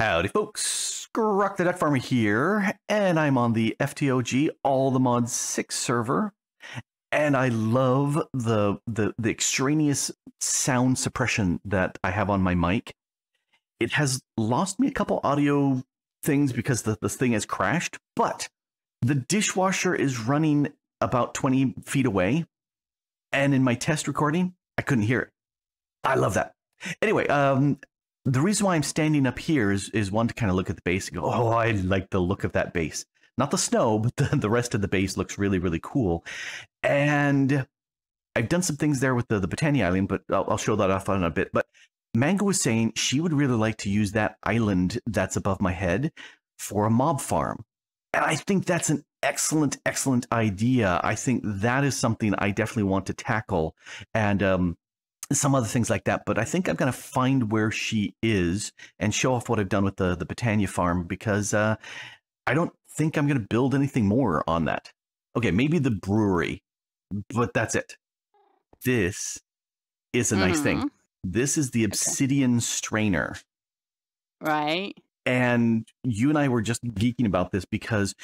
Howdy folks, Grok the Duck Farmer here, and I'm on the FTOG All the Mods 6 server, and I love the extraneous sound suppression that I have on my mic. It has lost me a couple audio things because this thing has crashed, but the dishwasher is running about 20 feet away, and in my test recording, I couldn't hear it. I love that. Anyway, the reason why I'm standing up here is one, to kind of look at the base and go, oh, I like the look of that base. Not the snow, but the rest of the base looks really, really cool. And I've done some things there with the Botania Island, but I'll show that off in a bit. But Mango was saying she would really like to use that island that's above my head for a mob farm. And I think that's an excellent, excellent idea. I think that is something I definitely want to tackle. And some other things like that, but I think I'm going to find where she is and show off what I've done with the Botania farm, because I don't think I'm going to build anything more on that. Okay, maybe the brewery, but that's it. This is a nice thing. This is the Obsidian Strainer. Right. And you and I were just geeking about this because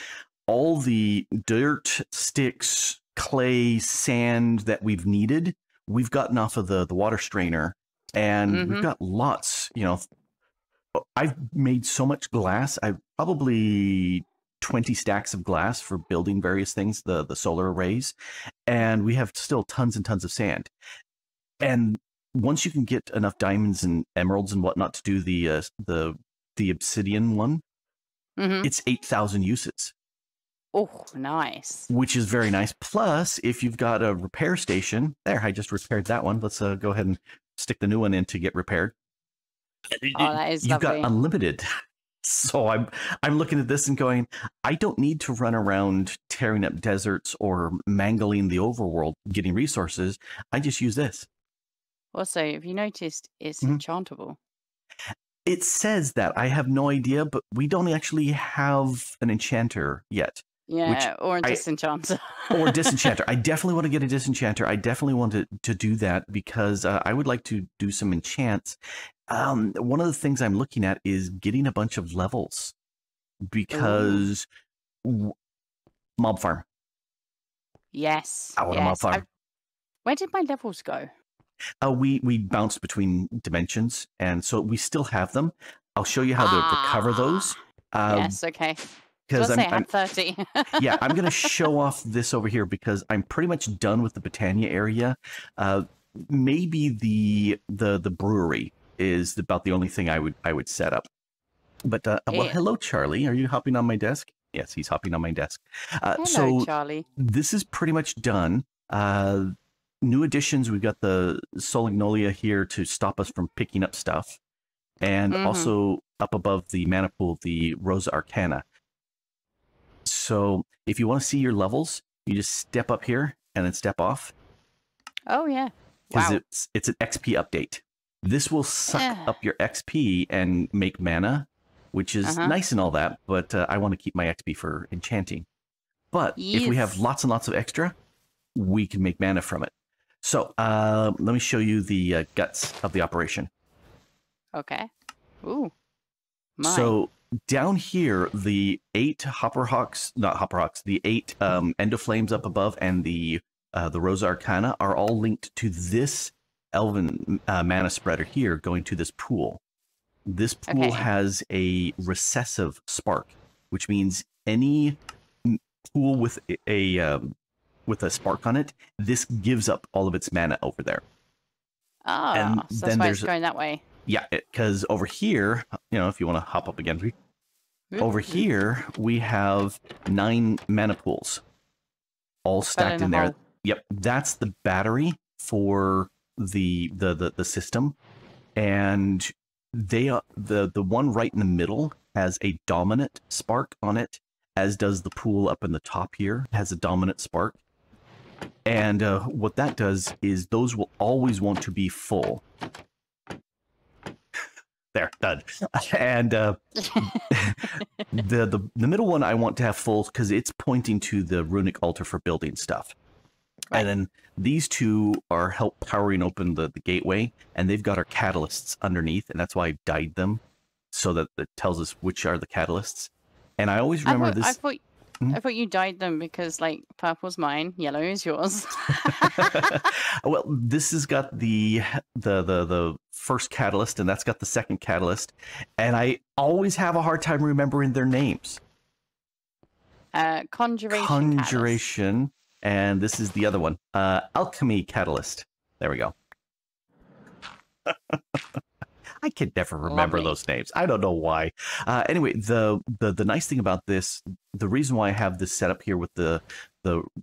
all the dirt, sticks, clay, sand that we've needed, we've gotten off of the water strainer, and we've got lots. You know, I've made so much glass. I've probably 20 stacks of glass for building various things, the solar arrays, and we have still tons and tons of sand. And once you can get enough diamonds and emeralds and whatnot to do the obsidian one, it's 8,000 uses. Oh, nice. Which is very nice. Plus, if you've got a repair station, there, I just repaired that one. Let's go ahead and stick the new one in to get repaired. Oh, that is You've lovely. got unlimited. So I'm looking at this and going, I don't need to run around tearing up deserts or mangling the overworld getting resources. I just use this. Also, have you noticed it's enchantable? It says that. I have no idea, but we don't actually have an enchanter yet. Yeah, or a disenchanter. Or a disenchanter. I definitely want to get a disenchanter. I definitely want to do that because I would like to do some enchants. One of the things I'm looking at is getting a bunch of levels because mob farm. Yes. I want a mob farm. Where did my levels go? We bounced between dimensions, and so we still have them. I'll show you how to recover those. Yes, okay. Because I have 30. Yeah, I'm going to show off this over here because I'm pretty much done with the Botania area. Maybe the brewery is about the only thing I would set up. But well, hello, Charlie. Are you hopping on my desk? Yes, he's hopping on my desk. Hello, so Charlie. This is pretty much done. New additions. We've got the Solagnolia here to stop us from picking up stuff, and also up above the mana pool, the Rosa Arcana. So if you want to see your levels, you just step up here and then step off. Oh, yeah. Because it's an XP update. This will suck up your XP and make mana, which is nice and all that, but I want to keep my XP for enchanting. But if we have lots and lots of extra, we can make mana from it. So let me show you the guts of the operation. Okay. Ooh. So down here, the 8 the 8 Endoflames up above and the Rosa Arcana are all linked to this Elven mana spreader here going to this pool. This pool has a recessive spark, which means any pool with a spark on it, this gives up all of its mana over there. Oh, and so that's why it's going that way. Yeah, because over here, you know, if you want to hop up again, over here we have 9 mana pools, all stacked in there. Yep, that's the battery for the system, and the one right in the middle has a dominant spark on it, as does the pool up in the top here has a dominant spark. And what that does is those will always want to be full. There, done. And the middle one I want to have full because it's pointing to the runic altar for building stuff. Right. And then these two are help powering open the gateway, and they've got our catalysts underneath, and that's why I dyed them so that it tells us which are the catalysts. And I always I remember thought, I this. thought, I thought you dyed them because like purple's mine, yellow is yours. Well, this has got the first catalyst, and that's got the second catalyst, and I always have a hard time remembering their names. Conjuration. Conjuration, and this is the other one, alchemy catalyst. There we go. I can never remember those names. I don't know why. Anyway, the nice thing about this, the reason why I have this set up here with the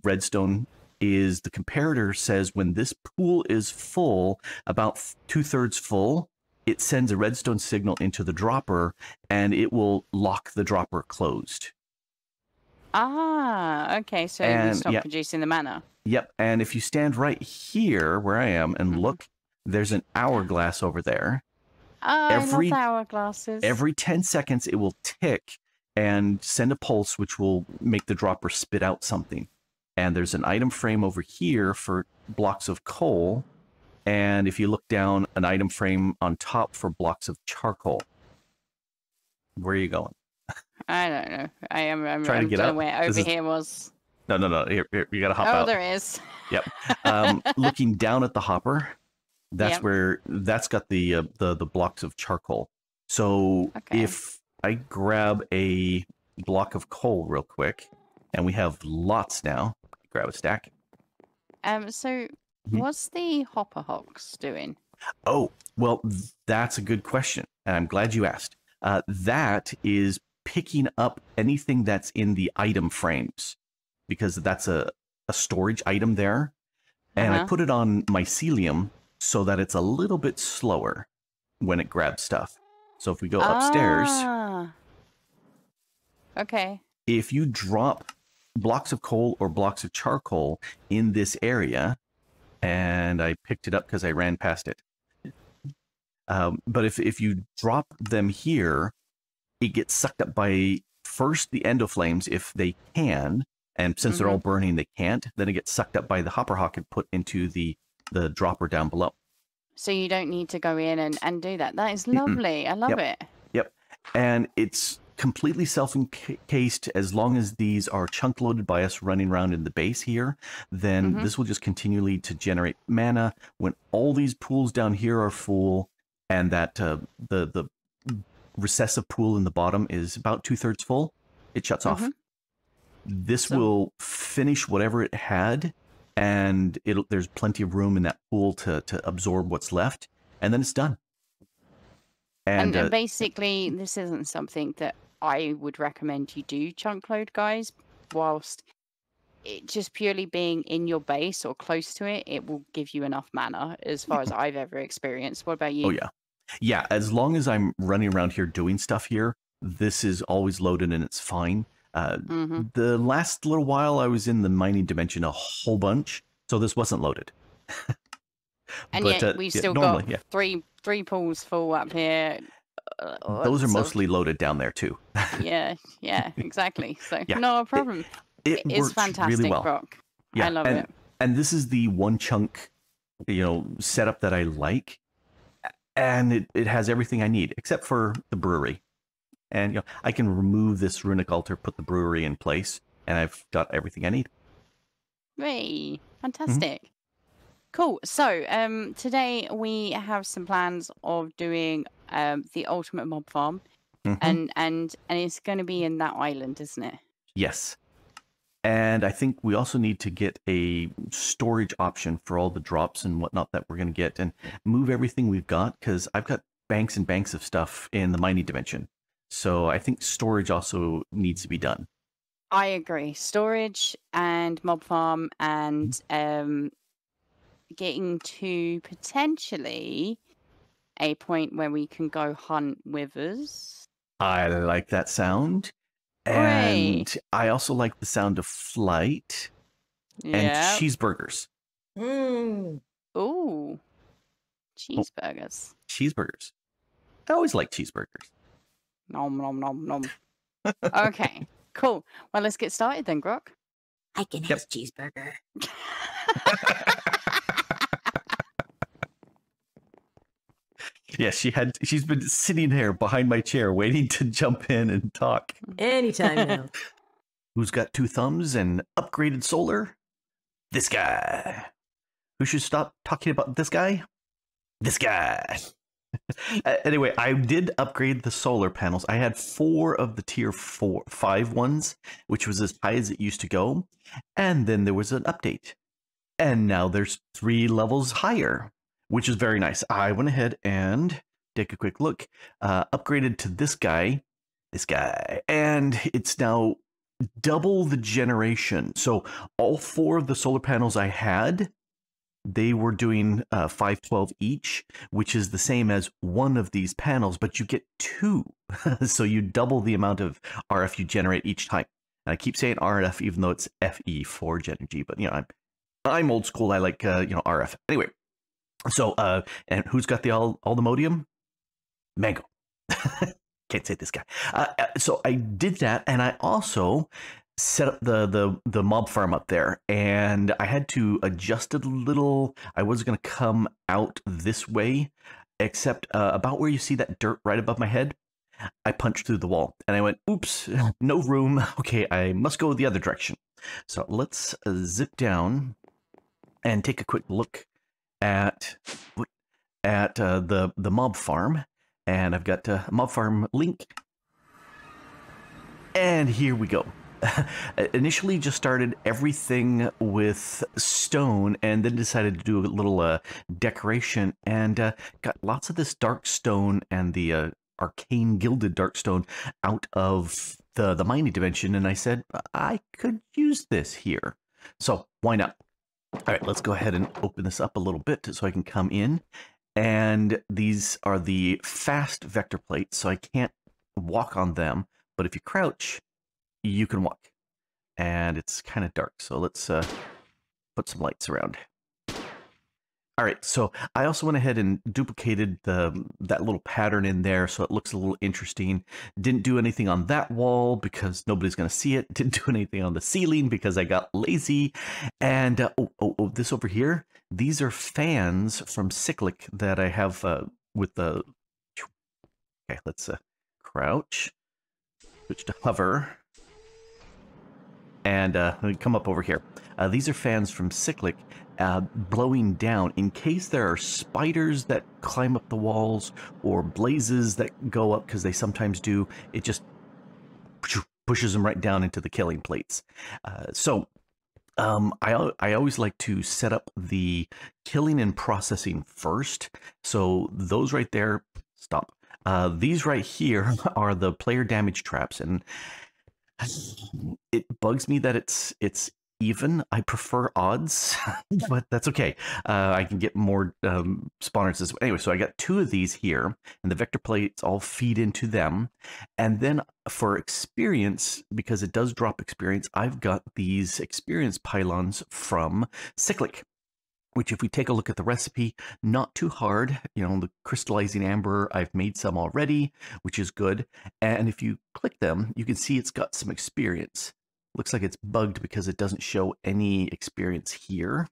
redstone is the comparator says when this pool is full, about 2/3 full, it sends a redstone signal into the dropper, and it will lock the dropper closed. Ah, okay. So we stop producing the mana. Yep. And if you stand right here where I am and look, there's an hourglass over there. Oh, I love hourglasses. Every 10 seconds, it will tick and send a pulse, which will make the dropper spit out something. And there's an item frame over here for blocks of coal. And if you look down, an item frame on top for blocks of charcoal. Where are you going? I don't know. I'm trying to get up. Where over here was. No. Here, you got to hop out. Oh, there is. Yep. Looking down at the hopper. That's where that's got the blocks of charcoal. So if I grab a block of coal real quick, and we have lots now, grab a stack. So what's the hopper hox doing? Oh, well, that's a good question, and I'm glad you asked. That is picking up anything that's in the item frames, because that's a storage item there, and I put it on mycelium so that it's a little bit slower when it grabs stuff. So if we go upstairs, if you drop blocks of coal or blocks of charcoal in this area, and I picked it up because I ran past it. But if you drop them here, it gets sucked up by first the endoflames if they can, and since they're all burning, they can't. Then it gets sucked up by the hopper hawk and put into the dropper down below. So you don't need to go in and do that. That is lovely. I love it. Yep. And it's completely self-encased. As long as these are chunk loaded by us running around in the base here, then this will just continually to generate mana. When all these pools down here are full, and that the recessive pool in the bottom is about 2/3 full, it shuts off. This will finish whatever it had, and there's plenty of room in that pool to absorb what's left, and then it's done. And basically, this isn't something that I would recommend you do chunk load, guys, whilst it just purely being in your base or close to it, it will give you enough mana as far as I've ever experienced. What about you? Oh, yeah. Yeah, as long as I'm running around here doing stuff here, this is always loaded and it's fine. The last little while I was in the mining dimension a whole bunch, so this wasn't loaded. And but, yet we've still got three pools full up here. Those are mostly loaded down there too. yeah, exactly. So no problem. It is fantastic, really well. Brock. I love it. And this is the one chunk, setup that I like. And it has everything I need, except for the brewery. And I can remove this runic altar, put the brewery in place, and I've got everything I need. Hey, fantastic. Cool. So today we have some plans of doing the ultimate mob farm. And it's going to be in that island, isn't it? Yes. And I think we also need to get a storage option for all the drops and whatnot that we're going to get, and move everything we've got, because I've got banks and banks of stuff in the mining dimension. So I think storage also needs to be done. I agree. Storage and mob farm and getting to potentially a point where we can go hunt withers. I like that sound. And I also like the sound of flight and cheeseburgers. Ooh. Cheeseburgers. Cheeseburgers. I always like cheeseburgers. Nom, nom, nom, nom. Okay, cool. Well, let's get started then, Grok. I can have cheeseburger. Yeah, she's been sitting here behind my chair waiting to jump in and talk. Anytime now. Who's got 2 thumbs and upgraded solar? This guy. Who should stop talking about this guy? This guy. Anyway, I did upgrade the solar panels. I had 4 of the tier 5 ones, which was as high as it used to go. And then there was an update. And now there's 3 levels higher, which is very nice. I went ahead and take a quick look. Upgraded to this guy. And it's now double the generation. So all 4 of the solar panels I had, they were doing 512 each, which is the same as 1 of these panels, but you get 2. So you double the amount of RF you generate each time. And I keep saying RF, even though it's FE for Genergy, but you know, I'm old school. I like RF. Anyway, so and who's got the all the modium? Mango. Can't say this guy. So I did that, and I also set up the mob farm up there, and I had to adjust it a little. I was going to come out this way, except about where you see that dirt right above my head, I punched through the wall, and I went, oops, no room. Okay, I must go the other direction. So let's zip down and take a quick look at the mob farm, and I've got a mob farm link, and here we go. Initially just started everything with stone, and then decided to do a little decoration, and got lots of this dark stone and the arcane gilded dark stone out of the mining dimension, and I said I could use this here, so why not? All right, let's go ahead and open this up a little bit so I can come in, and these are the fast vector plates, so I can't walk on them, but if you crouch you can walk, and it's kind of dark, so let's put some lights around. All right, so I also went ahead and duplicated that little pattern in there so it looks a little interesting. Didn't do anything on that wall because nobody's going to see it. Didn't do anything on the ceiling because I got lazy. And oh, this over here, these are fans from Cyclic that I have with the... Okay, let's crouch, switch to hover, and let me come up over here. These are fans from Cyclic blowing down in case there are spiders that climb up the walls or blazes that go up, because they sometimes do. It just pushes them right down into the killing plates. I always like to set up the killing and processing first. So those right there, stop. These right here are the player damage traps, and it bugs me that it's even. I prefer odds, but that's okay. I can get more spawners this way. Anyway, so I got 2 of these here, and the vector plates all feed into them. And then for experience, because it does drop experience, I've got these experience pylons from Cyclic, which if we take a look at the recipe, not too hard. You know, the crystallizing amber, I've made some already, which is good. And if you click them, you can see it's got some experience. Looks like it's bugged because it doesn't show any experience here.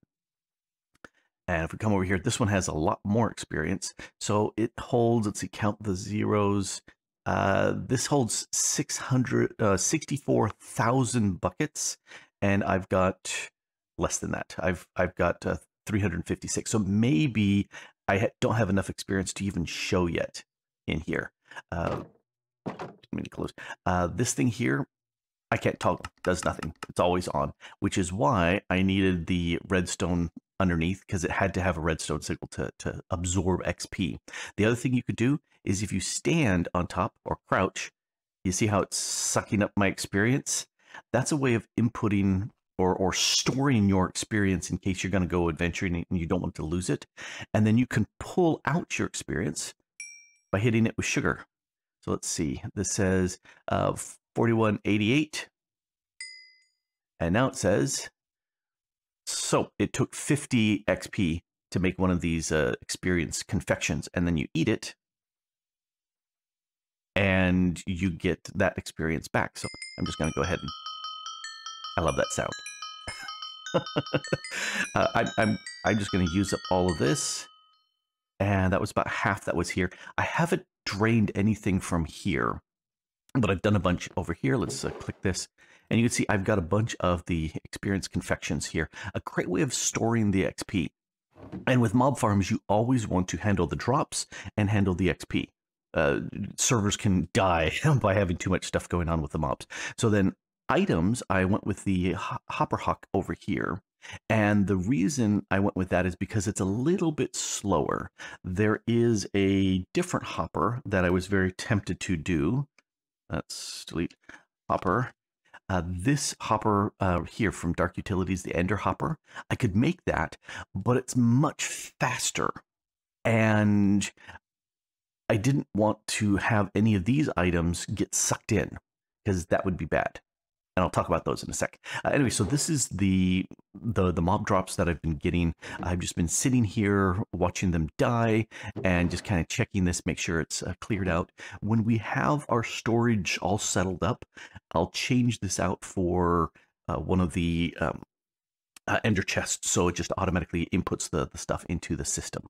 And if we come over here, this one has a lot more experience. So it holds, let's see, count the zeros. This holds 64,000 buckets, and I've got less than that. I've got 356. So maybe I don't have enough experience to even show yet in here. Let me close. This thing here, I can't toggle, does nothing. It's always on, which is why I needed the redstone underneath, because it had to have a redstone signal to absorb XP. The other thing you could do is if you stand on top or crouch, you see how it's sucking up my experience? That's a way of inputting or storing your experience in case you're going to go adventuring and you don't want to lose it. And then you can pull out your experience by hitting it with sugar. So let's see, this says 4188, and now it says, so it took 50 XP to make one of these experience confections, and then you eat it and you get that experience back. So I'm just going to go ahead and, I love that sound. I'm just going to use up all of this, and that was about half that was here. I haven't drained anything from here, but I've done a bunch over here. Let's click this, and you can see I've got a bunch of the experience confections here. A great way of storing the XP. And with mob farms, you always want to handle the drops and handle the XP. Servers can die by having too much stuff going on with the mobs. So then items, I went with the Hopper Hawk over here. And the reason I went with that is because it's a little bit slower. There is a different hopper that I was very tempted to do. Let's delete hopper. This hopper here from Dark Utilities, the Ender Hopper, I could make that, but it's much faster. And I didn't want to have any of these items get sucked in, because that would be bad. And I'll talk about those in a sec. Anyway, so this is the mob drops that I've been getting. I've just been sitting here watching them die and just kind of checking this, make sure it's cleared out. When we have our storage all settled up, I'll change this out for one of the ender chests, so it just automatically inputs the stuff into the system.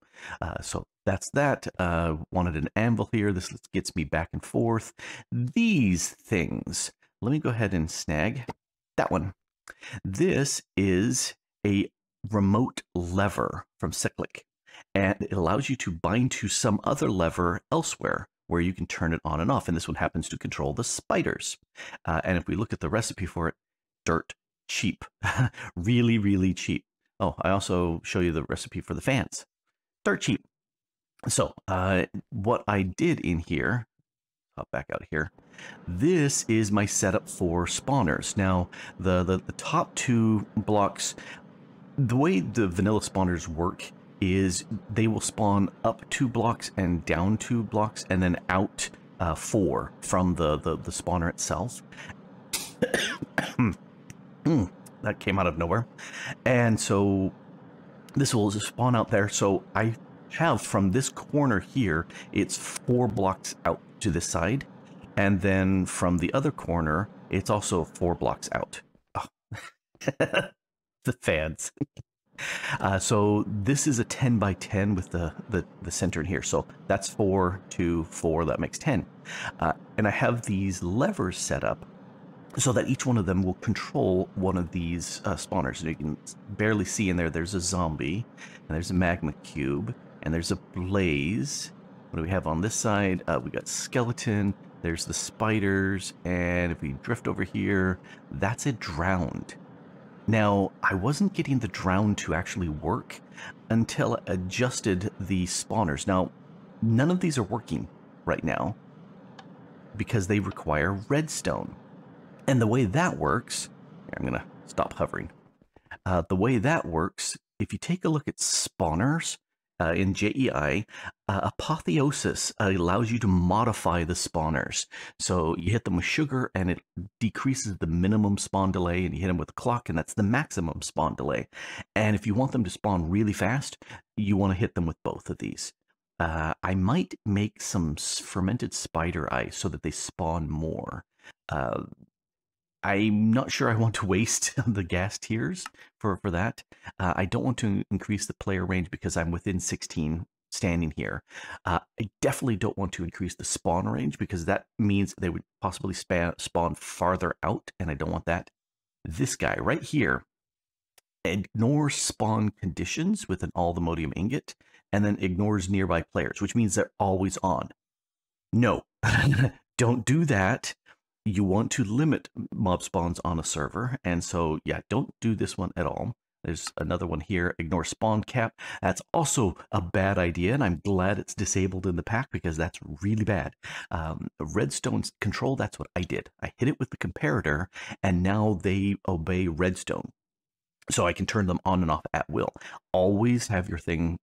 So that's that. Wanted an anvil here. This gets me back and forth. These things. Let me go ahead and snag that one. This is a remote lever from Cyclic, and it allows you to bind to some other lever elsewhere where you can turn it on and off. And this one happens to control the spiders. And if we look at the recipe for it, dirt cheap, really, really cheap. Oh, I also show you the recipe for the fans. Dirt cheap. So what I did in here, hop back out here. This is my setup for spawners. Now, the top two blocks, the way the vanilla spawners work is they will spawn up 2 blocks and down 2 blocks, and then out 4 from the spawner itself. That came out of nowhere. And so this will just spawn out there. So I have from this corner here, it's 4 blocks out to this side. And then from the other corner, it's also 4 blocks out. Oh. The fans. So this is a 10 by 10 with the center in here. So that's 4, 2, 4, that makes 10. And I have these levers set up so that each one of them will control one of these spawners. And you can barely see in there, there's a zombie, and there's a magma cube, and there's a blaze. What do we have on this side? We got skeleton, there's the spiders, and if we drift over here, that's a drowned. Now, I wasn't getting the drown to actually work until I adjusted the spawners. Now, none of these are working right now because they require redstone. And the way that works, here, I'm going to stop hovering. The way that works, if you take a look at spawners in JEI, Apotheosis allows you to modify the spawners. So you hit them with sugar and it decreases the minimum spawn delay, and you hit them with a clock and that's the maximum spawn delay. And if you want them to spawn really fast, you want to hit them with both of these. I might make some fermented spider ice so that they spawn more. I'm not sure I want to waste the gas tiers for that. I don't want to increase the player range because I'm within 16 standing here. I definitely don't want to increase the spawn range because that means they would possibly spawn farther out, and I don't want that. This guy right here ignores spawn conditions with an all-the-modium ingot, and then ignores nearby players, which means they're always on. No, don't do that. You want to limit mob spawns on a server, and so yeah, don't do this one at all. There's another one here, ignore spawn cap. That's also a bad idea, and I'm glad it's disabled in the pack because that's really bad. Redstone control, that's what I did. I hit it with the comparator, and now they obey redstone. So I can turn them on and off at will. Always have your thing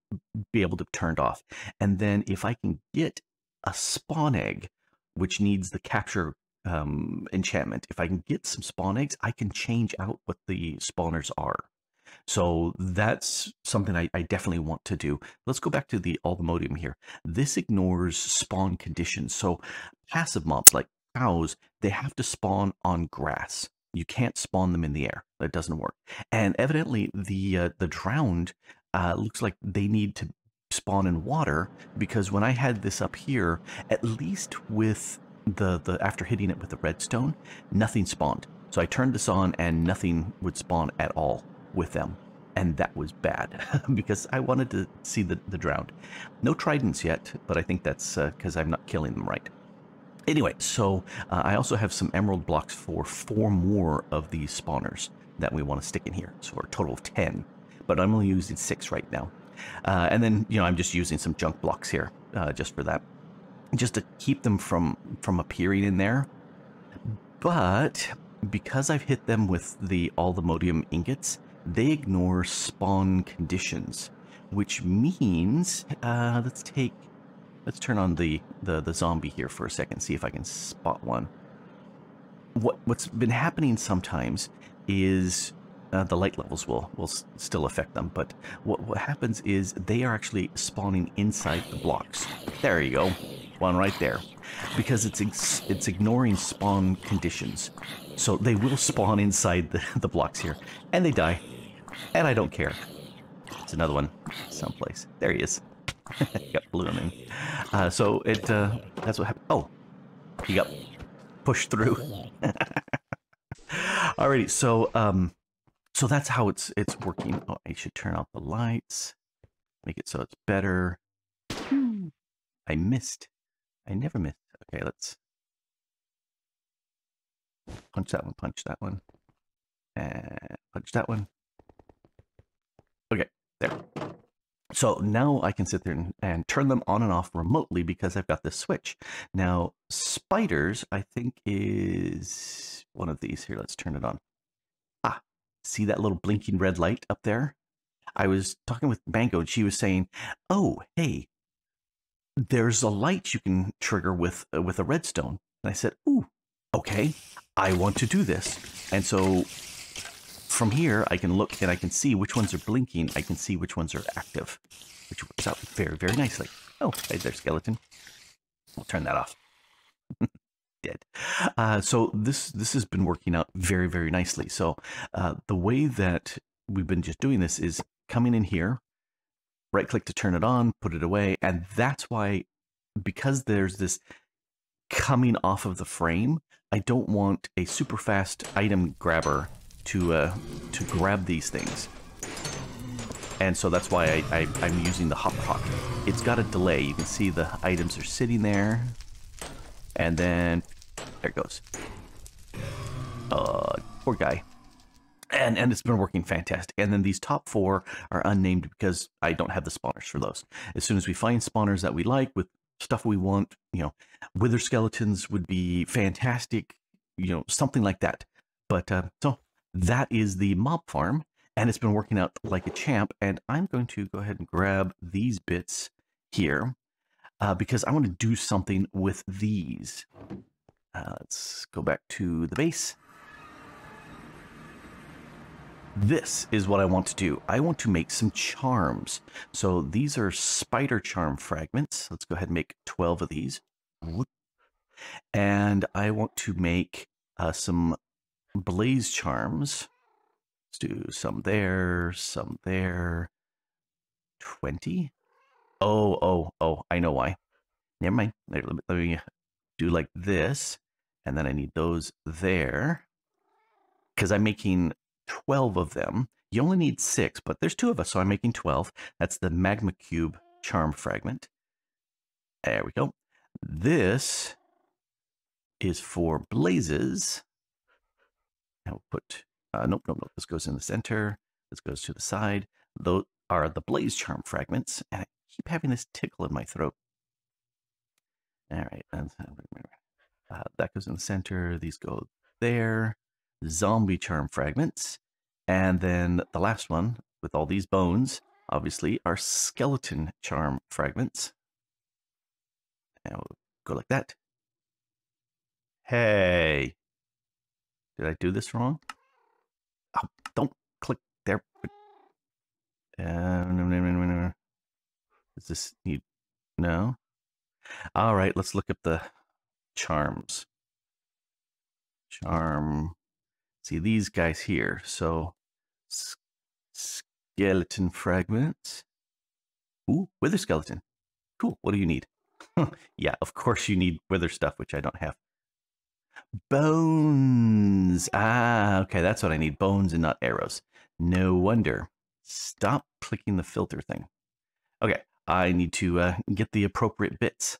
be able to be turned off. And then if I can get a spawn egg, which needs the capture enchantment, if I can get some spawn eggs, I can change out what the spawners are. So that's something I definitely want to do. Let's go back to the all-the-modium here. This ignores spawn conditions. So passive mobs like cows, they have to spawn on grass. You can't spawn them in the air. That doesn't work. And evidently the drowned looks like they need to spawn in water, because when I had this up here, at least with the after hitting it with the redstone, nothing spawned. So I turned this on and nothing would spawn at all with them. And that was bad because I wanted to see the drowned. No tridents yet, but I think that's because I'm not killing them right. Anyway, so I also have some emerald blocks for 4 more of these spawners that we want to stick in here. So a total of 10, but I'm only using 6 right now. And then, you know, I'm just using some junk blocks here just for that, just to keep them from appearing in there. But because I've hit them with the allthemodium ingots, they ignore spawn conditions, which means let's turn on the zombie here for a second, see if I can spot one. What's been happening sometimes is the light levels will still affect them, but what happens is they are actually spawning inside the blocks. There you go, one right there, because it's ignoring spawn conditions, so they will spawn inside the blocks here, and they die, and I don't care. It's another one someplace. There he is. Got blue on him. So that's what happened. Oh, he got pushed through. Alrighty, so that's how it's working. Oh, I should turn off the lights, make it so it's better. I missed. I never missed. Okay, let's punch that one, and punch that one. Okay, there. So now I can sit there and turn them on and off remotely because I've got this switch. Now, spiders, I think, is one of these. Here, let's turn it on. Ah, see that little blinking red light up there? I was talking with Mango, and she was saying, oh, hey, there's a light you can trigger with a redstone. And I said, ooh, okay, I want to do this. And so from here, I can look and I can see which ones are blinking. I can see which ones are active, which works out very, very nicely. Oh, hey there, skeleton. We'll turn that off. Dead. So this has been working out very, very nicely. So the way that we've been just doing this is coming in here, right click to turn it on, put it away. And that's why, because there's this coming off of the frame, I don't want a super fast item grabber to grab these things. And so that's why I'm using the hop hop. It's got a delay. You can see the items are sitting there, and then there it goes. Poor guy. And it's been working fantastic. And then these top 4 are unnamed because I don't have the spawners for those. As soon as we find spawners that we like with stuff we want, you know, wither skeletons would be fantastic, you know, something like that. But so that is the mob farm, and it's been working out like a champ. And I'm going to go ahead and grab these bits here because I want to do something with these. Let's go back to the base. This is what I want to do. I want to make some charms. So these are spider charm fragments. Let's go ahead and make 12 of these. And I want to make some blaze charms. Let's do some there, 20. Oh, I know why. Never mind. Let me do like this. And then I need those there, because I'm making 12 of them. You only need 6, but there's 2 of us, so I'm making 12. That's the magma cube charm fragment. There we go. This is for blazes. Now we'll put, nope. This goes in the center. This goes to the side. Those are the blaze charm fragments. And I keep having this tickle in my throat. All right. That goes in the center. These go there. Zombie charm fragments. And then the last one with all these bones, obviously, are skeleton charm fragments. And we'll go like that. Hey, did I do this wrong? Oh, don't click there. Does this need? No. All right, let's look up the charms. Charm. See these guys here. So skeleton fragments. Ooh, wither skeleton. Cool. What do you need? Yeah, of course you need wither stuff, which I don't have. Bones. Ah, okay, that's what I need. Bones and not arrows. No wonder. Stop clicking the filter thing. Okay, I need to get the appropriate bits.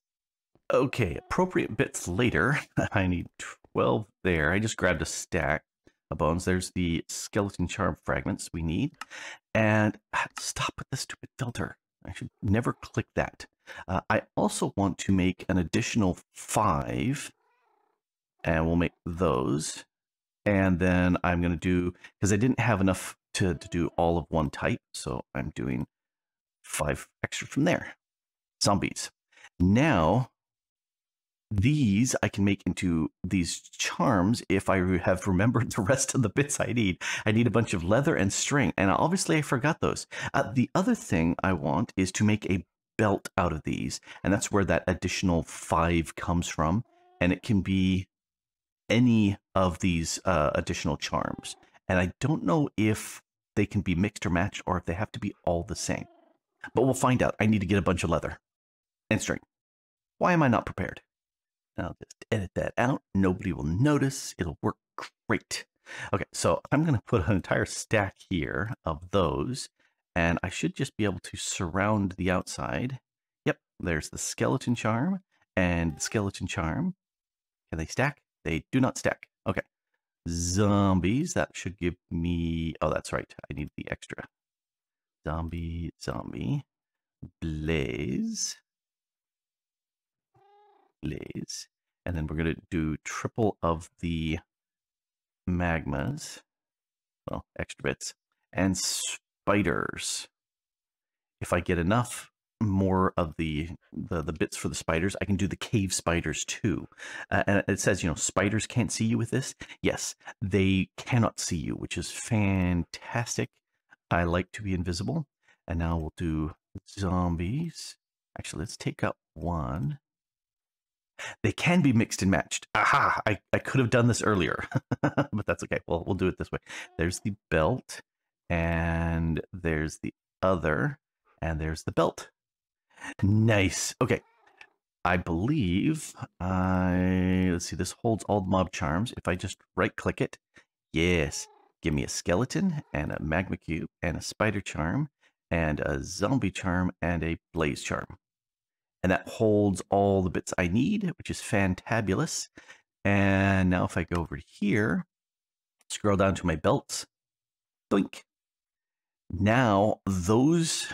Okay, appropriate bits later. I need 12 there. I just grabbed a stack of bones. There's the skeleton charm fragments we need. And stop with the stupid filter. I should never click that. I also want to make an additional 5. And we'll make those. And then I'm going to do, because I didn't have enough to do all of one type. So I'm doing 5 extra from there. Zombies. Now, these I can make into these charms if I have remembered the rest of the bits I need. I need a bunch of leather and string, and obviously I forgot those. The other thing I want is to make a belt out of these, and that's where that additional 5 comes from, and it can be any of these additional charms. And I don't know if they can be mixed or matched, or if they have to be all the same. But we'll find out. I need to get a bunch of leather and string. Why am I not prepared? I'll just edit that out. Nobody will notice. It'll work great. Okay, so I'm going to put an entire stack here of those, and I should just be able to surround the outside. Yep, there's the skeleton charm and the skeleton charm. Can they stack? They do not stack. Okay. Zombies. That should give me... Oh, that's right. I need the extra. Zombie. Blaze. And then we're going to do triple of the magmas. Well, extra bits. And spiders. If I get enough more of the bits for the spiders, I can do the cave spiders too. And it says, spiders can't see you with this. Yes, they cannot see you, which is fantastic. I like to be invisible. And now we'll do zombies. Actually, let's take up one. They can be mixed and matched. Aha! I could have done this earlier, but that's okay. We'll do it this way. There's the belt, and there's the other, and there's the belt. Nice. Okay. I believe let's see, this holds all the mob charms. If I just right click it, yes, give me a skeleton and a magma cube and a spider charm and a zombie charm and a blaze charm. And that holds all the bits I need, which is fantabulous. And now if I go over here, scroll down to my belts, doink. Now those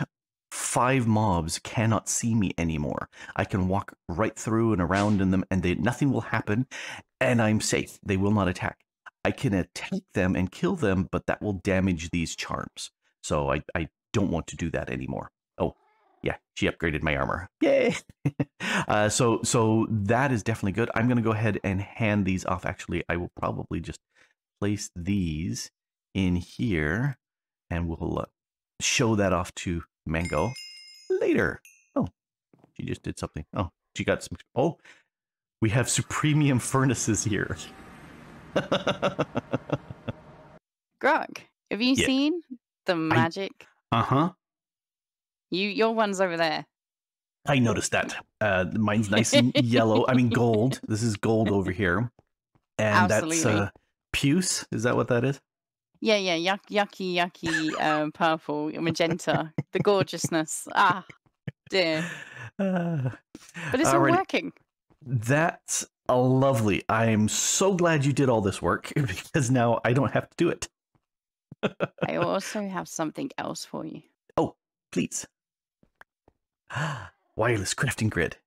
5 mobs cannot see me anymore. I can walk right through and around in them, and nothing will happen, and I'm safe. They will not attack. I can attack them and kill them, but that will damage these charms. So I don't want to do that anymore. Oh, yeah, she upgraded my armor. Yay! So that is definitely good. I'm going to go ahead and hand these off. Actually, I will probably just place these in here, and we'll show that off to Mango later. Oh, she just did something. Oh, she got some. Oh, we have supremium furnaces here. Grog, have you seen the magic? Your one's over there. I noticed that. Mine's nice and yellow. I mean gold. This is gold over here. And absolutely. That's puce. Is that what that is? Yeah, yucky, purple, magenta, the gorgeousness. Ah, dear. But it's all working. That's lovely. I'm so glad you did all this work, because now I don't have to do it. I also have something else for you. Oh, please. Wireless crafting grid.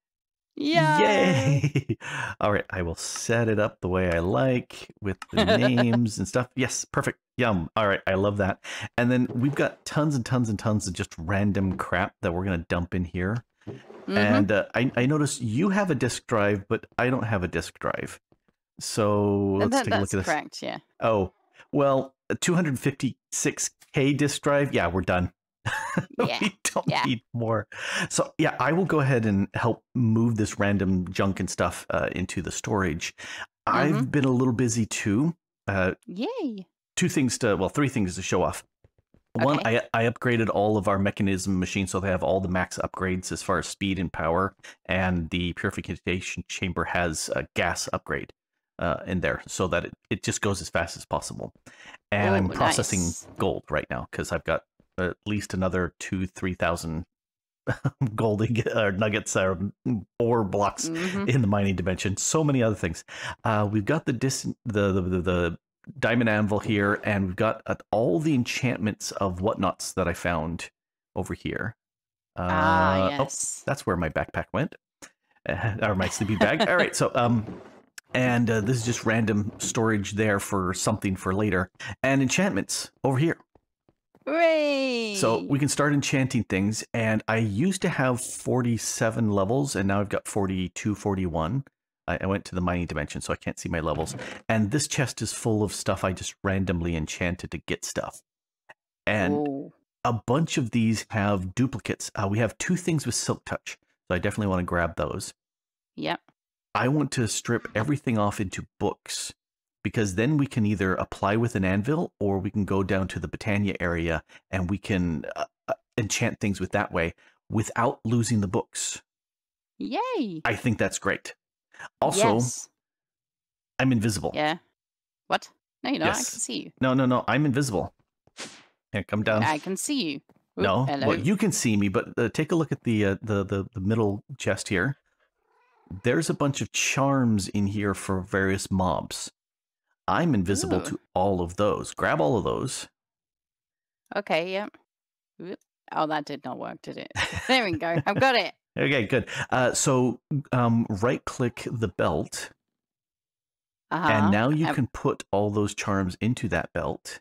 Yay! All right, I will set it up the way I like with the names and stuff. Yes, perfect. Yum. All right, I love that. And then we've got tons and tons and tons of just random crap that we're going to dump in here. And I noticed you have a disk drive, but I don't have a disk drive. So let's take a look at this. That's correct, yeah. Oh, well, a 256K disk drive. Yeah, we're done. We don't need more. So yeah, I will go ahead and help move this random junk and stuff into the storage. I've been a little busy too. Yay. 3 things to show off. One, Okay. I upgraded all of our mechanism machines so they have all the max upgrades as far as speed and power, and the purification chamber has a gas upgrade in there so that it just goes as fast as possible. And I'm processing nice. gold right now because I've got at least another 3,000 gold nuggets or ore blocks in the mining dimension. So many other things. We've got the diamond anvil here, and we've got all the enchantments of whatnots that I found over here. Yes. Oh, that's where my backpack went, or my sleeping bag. All right, so and this is just random storage there for something for later, and enchantments over here. Hooray! So we can start enchanting things, and I used to have 47 levels, and now I've got 42, 41. I went to the mining dimension, so I can't see my levels. And this chest is full of stuff I just randomly enchanted to get stuff. And a bunch of these have duplicates. We have 2 things with Silk Touch, so I definitely want to grab those. Yep. I want to strip everything off into books, because then we can either apply with an anvil, or we can go down to the Botania area, and we can enchant things with that way without losing the books. Yay! I think that's great. Also, yes. I'm invisible. Yeah. What? No, you're not. Yes. I can see you. No. I'm invisible. Yeah, come down. I can see you. Oop, no, hello. well, you can see me, but take a look at the middle chest here. There's a bunch of charms in here for various mobs. I'm invisible to all of those. Grab all of those. Okay, yep. Oh, that did not work, did it? There we go. I've got it. Okay, good. So right-click the belt, and now you can put all those charms into that belt.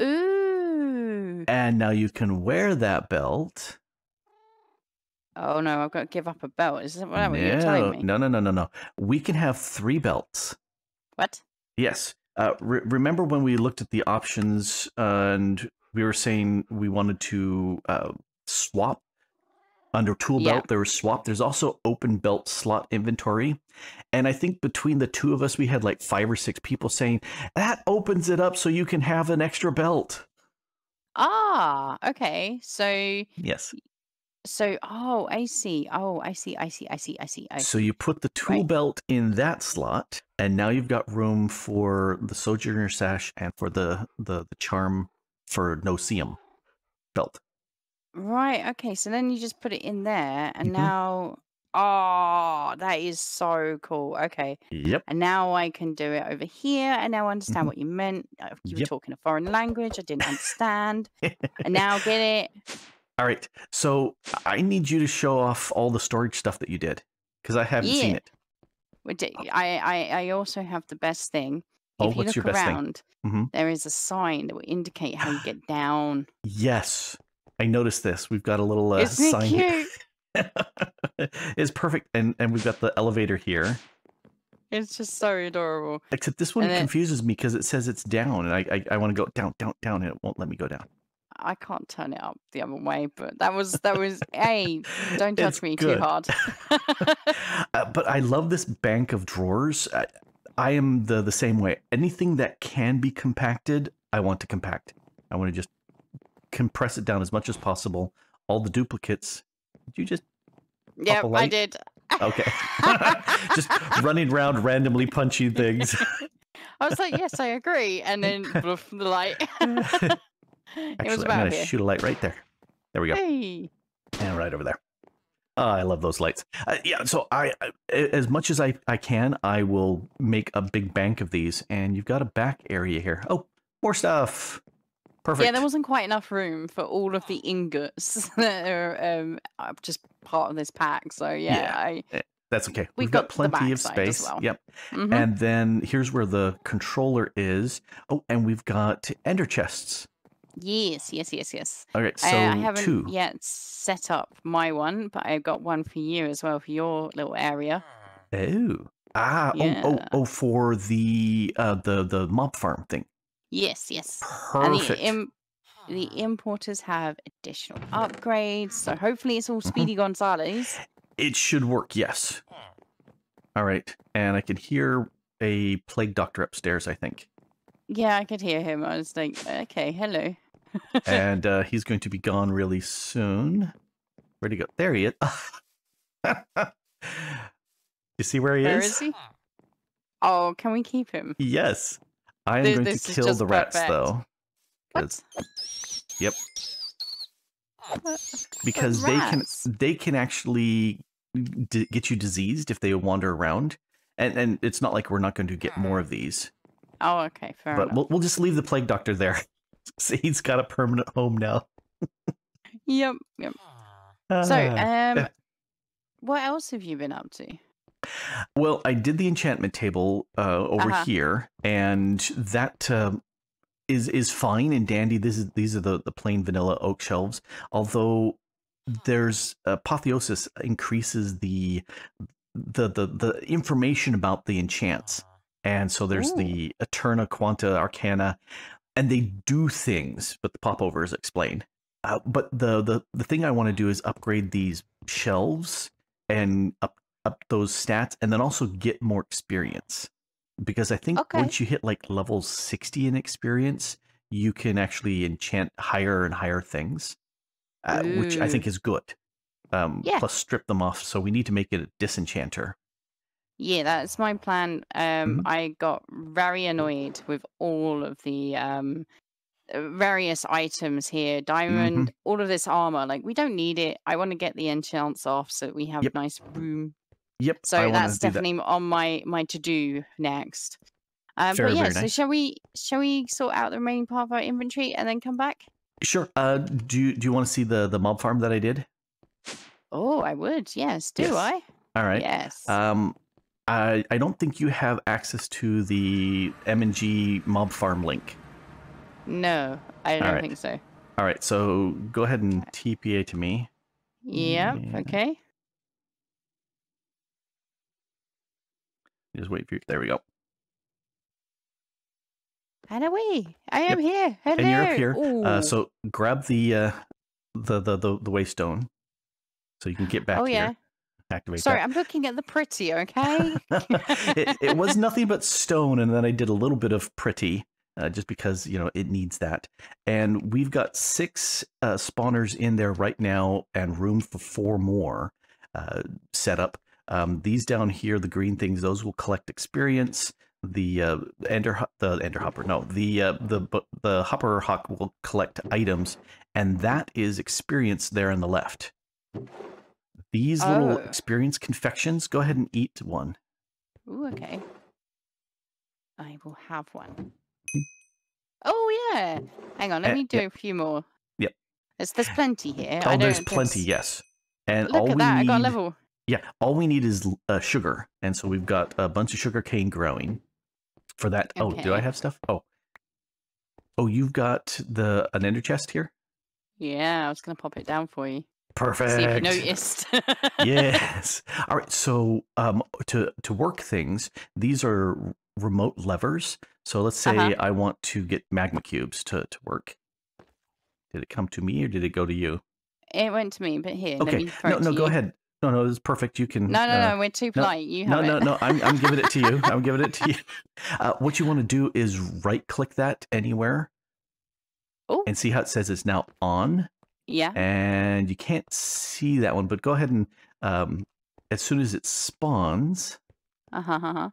Ooh. And now you can wear that belt. Oh, no, I've got to give up a belt. Is that what you're telling me? No. We can have 3 belts. What? Yes. Remember when we looked at the options and we were saying we wanted to swap? Under tool belt, there was swap. There's also open belt slot inventory. And I think between the 2 of us, we had like 5 or 6 people saying, that opens it up so you can have an extra belt. Ah, okay. So... Yes. So, I see. I see. So you put the tool belt in that slot, and now you've got room for the Sojourner Sash and for the charm for No-See-Um belt. Right, okay, so then you just put it in there, and now... Oh, that is so cool. Okay. Yep. And now I can do it over here, and now I understand what you meant. You were talking a foreign language. I didn't understand. And now get it. All right, so I need you to show off all the storage stuff that you did, because I haven't seen it. I also have the best thing. If you what's your look best around, there is a sign that will indicate how you get down. Yes, I noticed this. We've got a little Isn't sign it here. cute? It's perfect, and we've got the elevator here. It's just so adorable. Except this one confuses me because it says it's down, and I want to go down, and it won't let me go down. I can't turn it up the other way, but that was hey, don't touch me too hard. But I love this bank of drawers. I am the same way. Anything that can be compacted, I want to compact. I want to just compress it down as much as possible. All the duplicates. Did you just? Yep, I did. Okay. Just running around randomly punching things. I was like, yes, I agree, and then the light. Actually, I'm going to shoot a light right there. There we go. Hey. And right over there. Oh, I love those lights. Yeah, so I as much as I can, I will make a big bank of these. And you've got a back area here. Oh, more stuff. Perfect. Yeah, there wasn't quite enough room for all of the ingots that are just part of this pack. So, yeah. That's okay. We've got plenty of space. Well. Yep. And then here's where the controller is. Oh, and we've got ender chests. Yes. Okay, so I haven't 2. yet set up my one, but I've got one for you as well for your little area. Oh. For the mob farm thing. Yes. Perfect. And the importers have additional upgrades, so hopefully it's all Speedy Gonzales. It should work, yes. All right, and I can hear a plague doctor upstairs, I think. Yeah, I could hear him. I was like, okay, hello. And he's going to be gone really soon. Where'd he go? There he is. You see where he Where is? is he? Oh, can we keep him? Yes. I am going to kill the rats, though. What? Yep. What? Because they can actually get you diseased if they wander around, and it's not like we're not going to get more of these. Oh, okay, fair enough. But we'll just leave the plague doctor there. So he's got a permanent home now. Yep. So, what else have you been up to? Well, I did the enchantment table over here, and that is fine and dandy. These are the plain vanilla oak shelves. Although there's apotheosis increases the information about the enchants, and so there's the Eterna, Quanta, Arcana, and they do things, but the popovers explain. But the thing I want to do is upgrade these shelves and up those stats, and then also get more experience. Because I think once you hit like level 60 in experience, you can actually enchant higher and higher things, which I think is good. Plus strip them off, so we need to make it a disenchanter. Yeah, that's my plan. I got very annoyed with all of the various items here. Diamond, all of this armor. Like, we don't need it. I want to get the enchants off so that we have nice room. Yep. So that's definitely on my to-do next. But yeah, so nice. Shall we sort out the remaining part of our inventory and then come back? Sure. Do you want to see the mob farm that I did? Oh, I would. Yes. Do I? All right. Yes. I don't think you have access to the M&G mob farm link. No, I don't think so. All right, so go ahead and TPA to me. Yep, okay. Just wait for you. There we go. And away. I am here. Hello. And you're up here. So grab the waystone so you can get back here. Activate Sorry, that. I'm looking at the pretty, okay? it was nothing but stone, and then I did a little bit of pretty, just because, you know, it needs that. And we've got 6 spawners in there right now, and room for 4 more set up. These down here, the green things, those will collect experience. The hopper hawk will collect items, and that is experience there on the left. These little experience confections, go ahead and eat one. Ooh, okay. I will have one. Oh, yeah. Hang on, let me do a few more. Yep. There's plenty here. Oh, there's plenty, yes. And look at that, I got a level. Yeah, all we need is sugar. And so we've got a bunch of sugar cane growing for that. Okay. Oh, do I have stuff? Oh, you've got an ender chest here? Yeah, I was going to pop it down for you. Perfect. See if you noticed. Yes. All right. So to work things, these are remote levers. So let's say I want to get magma cubes to work. Did it come to me or did it go to you? It went to me, but here. Okay. Let me go ahead. No, this is perfect. You can. No. We're too polite. You have it. No. I'm giving it to you. I'm giving it to you. What you want to do is right-click that anywhere. Oh. And see how it says it's now on. Yeah. And you can't see that one, but go ahead and as soon as it spawns. Are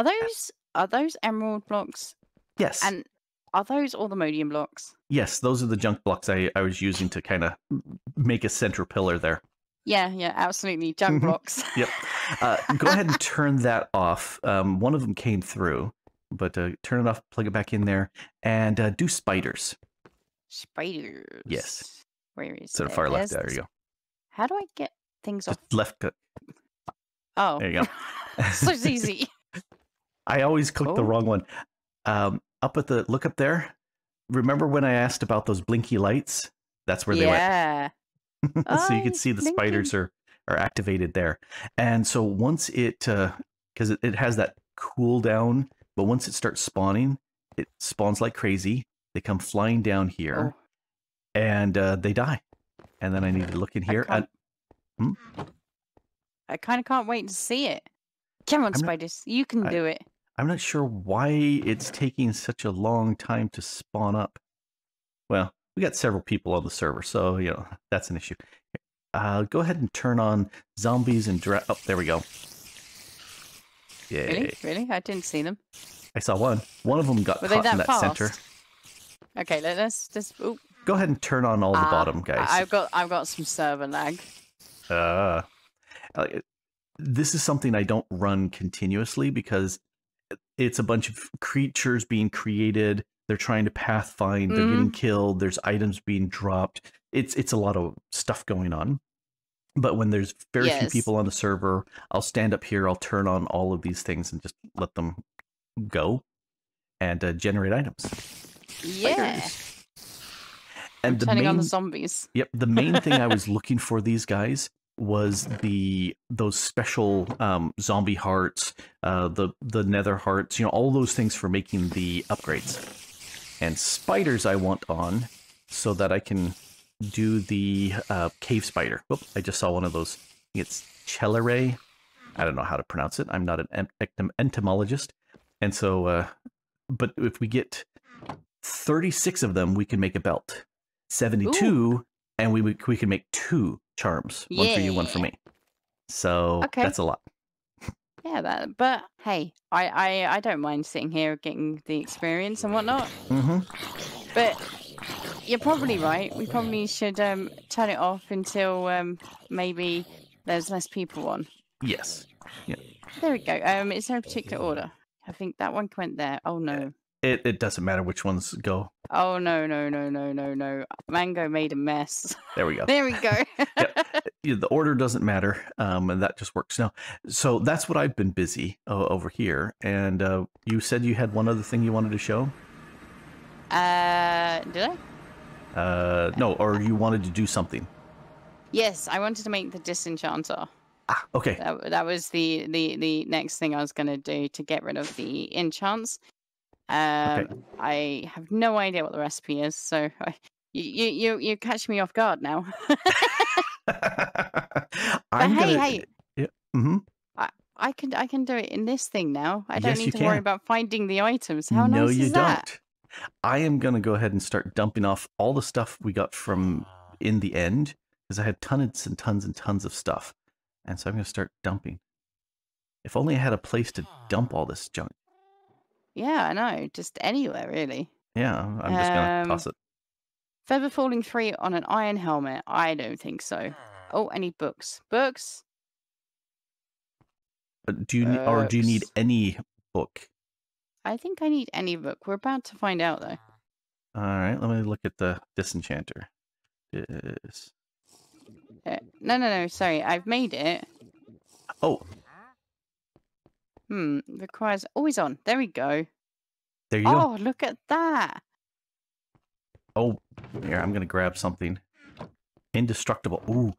those emerald blocks? Yes. And are those all the modium blocks? Yes, those are the junk blocks I was using to kind of make a center pillar there. Yeah, absolutely. Junk blocks. Yep. Go ahead and turn that off. One of them came through, but turn it off, plug it back in there, and do spiders. Spiders. Yes. Where is it? To the far left. There you go. How do I get things off? Left click. Oh. There you go. So easy. I always click the wrong one. Up at look up there. Remember when I asked about those blinky lights? That's where they went. Yeah. So you can see the spiders are activated there. And so once it, because it has that cooldown, but once it starts spawning, it spawns like crazy. They come flying down here. And they die. And then I need to look in here. I kind of can't wait to see it. Come on, spiders. You can do it. I'm not sure why it's taking such a long time to spawn up. Well, we got several people on the server, so, you know, that's an issue. Go ahead and turn on zombies and oh, there we go. Yay. Really? Really? I didn't see them. I saw one. One of them got caught in that center. Okay, let's just... Ooh. Go ahead and turn on all the bottom, guys. I've got some server lag. This is something I don't run continuously because it's a bunch of creatures being created. They're trying to pathfind. They're getting killed. There's items being dropped. It's a lot of stuff going on. But when there's very few people on the server, I'll stand up here. I'll turn on all of these things and just let them go and generate items. Yeah. Spiders. And turning on the zombies. Yep. The main thing I was looking for these guys was those special zombie hearts, the nether hearts, you know, all those things for making the upgrades. And spiders I want on so that I can do the cave spider. Oop, I just saw one of those. It's Chelere. I don't know how to pronounce it. I'm not an entomologist. And so, but if we get 36 of them, we can make a belt. 72, ooh. And we can make 2 charms. One for you, one for me. So that's a lot. Yeah, but hey, I don't mind sitting here getting the experience and whatnot. But you're probably right. We probably should turn it off until maybe there's less people on. Yes. Yeah. There we go. Is there a particular order? I think that one went there. Oh no. It doesn't matter which ones go. Oh no. Mango made a mess. There we go. There we go. Yeah, the order doesn't matter, and that just works now. So that's what I've been busy over here. And you said you had one other thing you wanted to show? Did I? No, or you wanted to do something. Yes, I wanted to make the disenchanter. Ah, okay. That was the next thing I was going to do to get rid of the enchants. Okay. I have no idea what the recipe is, so you catch me off guard now. Hey. Yeah. I can do it in this thing now. I don't need to worry about finding the items. How nice is that? No, you don't. I am going to go ahead and start dumping off all the stuff we got from in the end, because I had tons and tons and tons of stuff. And so I'm going to start dumping. If only I had a place to dump all this junk. Yeah, I know. Just anywhere, really. Yeah, I'm just going to toss it. Feather falling 3 on an iron helmet. I don't think so. Oh, I need books. Books? Do you need any book? I think I need any book. We're about to find out, though. All right, let me look at the disenchanter. No. Sorry, I've made it. Oh. Requires always on. There we go. There you go. Oh, look at that. Oh, here, I'm going to grab something. Indestructible. Ooh.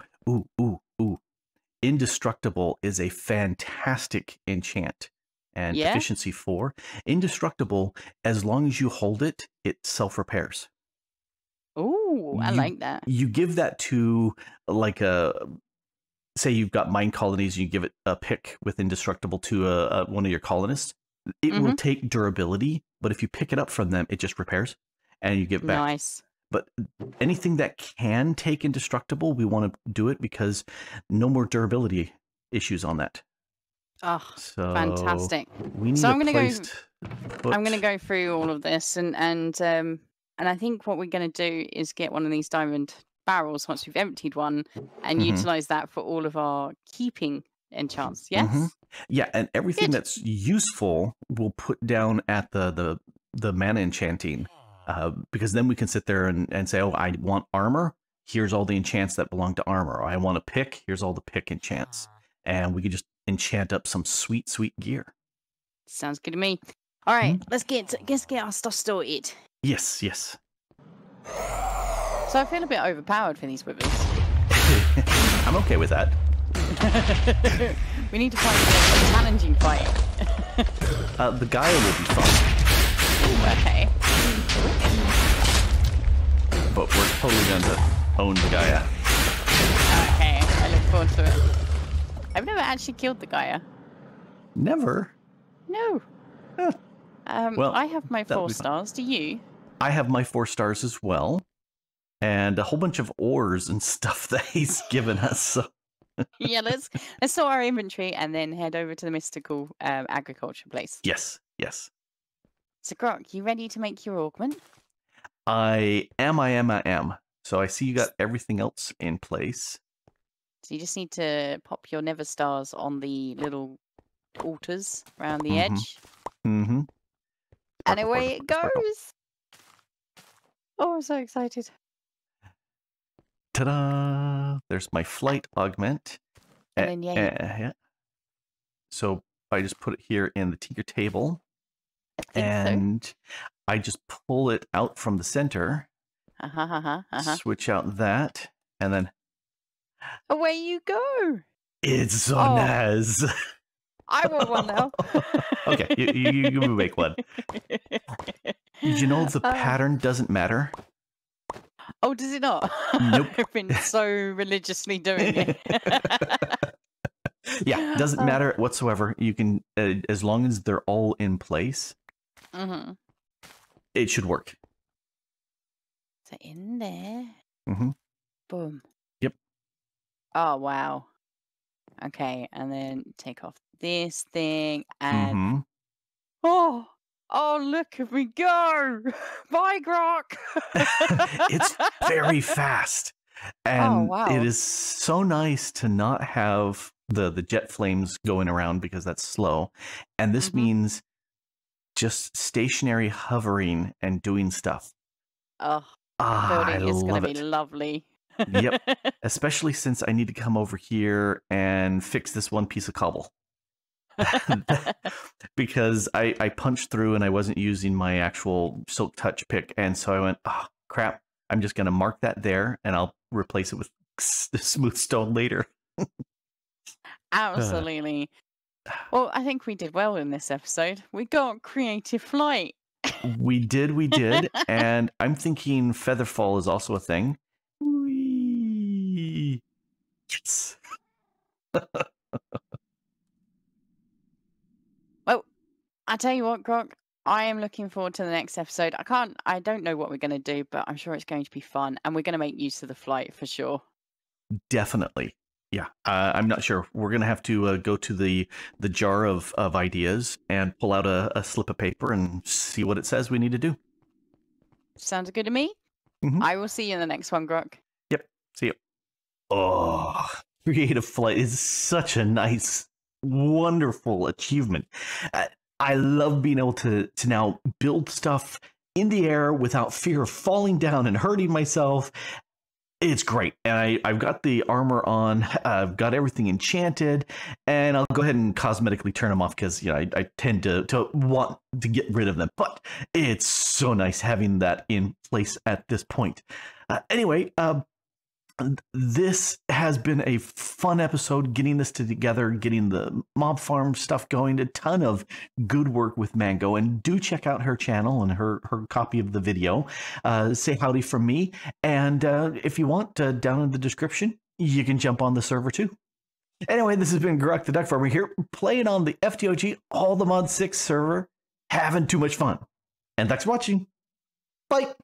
Indestructible is a fantastic enchant. And efficiency 4. Indestructible, as long as you hold it, it self-repairs. Ooh, I like that. You give that to, like, say you've got mine colonies, you give it a pick with indestructible to one of your colonists. It will take durability, but if you pick it up from them, it just repairs, and you give it back. Nice. But anything that can take indestructible, we want to do it because no more durability issues on that. Oh, so fantastic! We need I'm going to go through all of this, and I think what we're going to do is get one of these diamond barrels once we've emptied one, and utilize that for all of our keeping enchants. Yes. Yeah, and everything that's useful we'll put down at the mana enchanting, because then we can sit there and say, oh, I want armor. Here's all the enchants that belong to armor. Or I want a pick. Here's all the pick enchants, and we can just enchant up some sweet gear. Sounds good to me. All right, let's get our stuff sorted. Yes. So I feel a bit overpowered for these withers. I'm okay with that. We need to find a challenging fight. The Gaia will be fun. Okay. But we're totally going to own the Gaia. Okay, I look forward to it. I've never actually killed the Gaia. Never? No. Well, I have my 4 stars. Do you? I have my 4 stars as well. And a whole bunch of ores and stuff that he's given us. So. Yeah, let's sort our inventory and then head over to the mystical agriculture place. Yes. So, Grok, you ready to make your augment? I am. So I see you got everything else in place. So you just need to pop your Never Stars on the little altars around the edge. Mm-hmm. And away it goes. Oh, I'm so excited. Ta-da! There's my flight augment. And then, yeah. So I just put it here in the Tinker table. And I just pull it out from the center. Switch out that. And then... away you go. It's so nice. I want one now. Okay, you make one. Did you know the pattern doesn't matter? Oh, does it not? Nope. I've been so religiously doing it. Yeah, doesn't matter whatsoever. You can, as long as they're all in place, it should work. So in there. Boom. Yep. Oh, wow. Okay, and then take off this thing and... Oh, look at me go! Bye, Grok! It's very fast. And it is so nice to not have the jet flames going around because that's slow. And this means just stationary hovering and doing stuff. Building is going to be lovely. Yep. Especially since I need to come over here and fix this one piece of cobble. Because I punched through and I wasn't using my actual Silk Touch pick. And so I went, oh, crap. I'm just going to mark that there and I'll replace it with smooth stone later. Absolutely. Well, I think we did well in this episode. We got creative flight. We did. And I'm thinking Featherfall is also a thing. Whee! Yes. Well, I tell you what, Grok, I am looking forward to the next episode. I don't know what we're going to do, but I'm sure it's going to be fun. And we're going to make use of the flight for sure. Definitely. Yeah. I'm not sure. We're going to have to go to the jar of ideas and pull out a slip of paper and see what it says we need to do. Sounds good to me. I will see you in the next one, Grok. Yep. See you. Oh, creative flight is such a nice, wonderful achievement. I love being able to now build stuff in the air without fear of falling down and hurting myself. It's great. And I've got the armor on. I've got everything enchanted. And I'll go ahead and cosmetically turn them off because, you know, I tend to want to get rid of them. But it's so nice having that in place at this point. Anyway, this has been a fun episode, getting this together, getting the mob farm stuff going, a ton of good work with Mango, and do check out her channel and her copy of the video. Say howdy from me, and if you want, down in the description, you can jump on the server too. Anyway, this has been Grok the Duck Farmer here, playing on the FTOG All the Mod 6 server, having too much fun. And thanks for watching. Bye!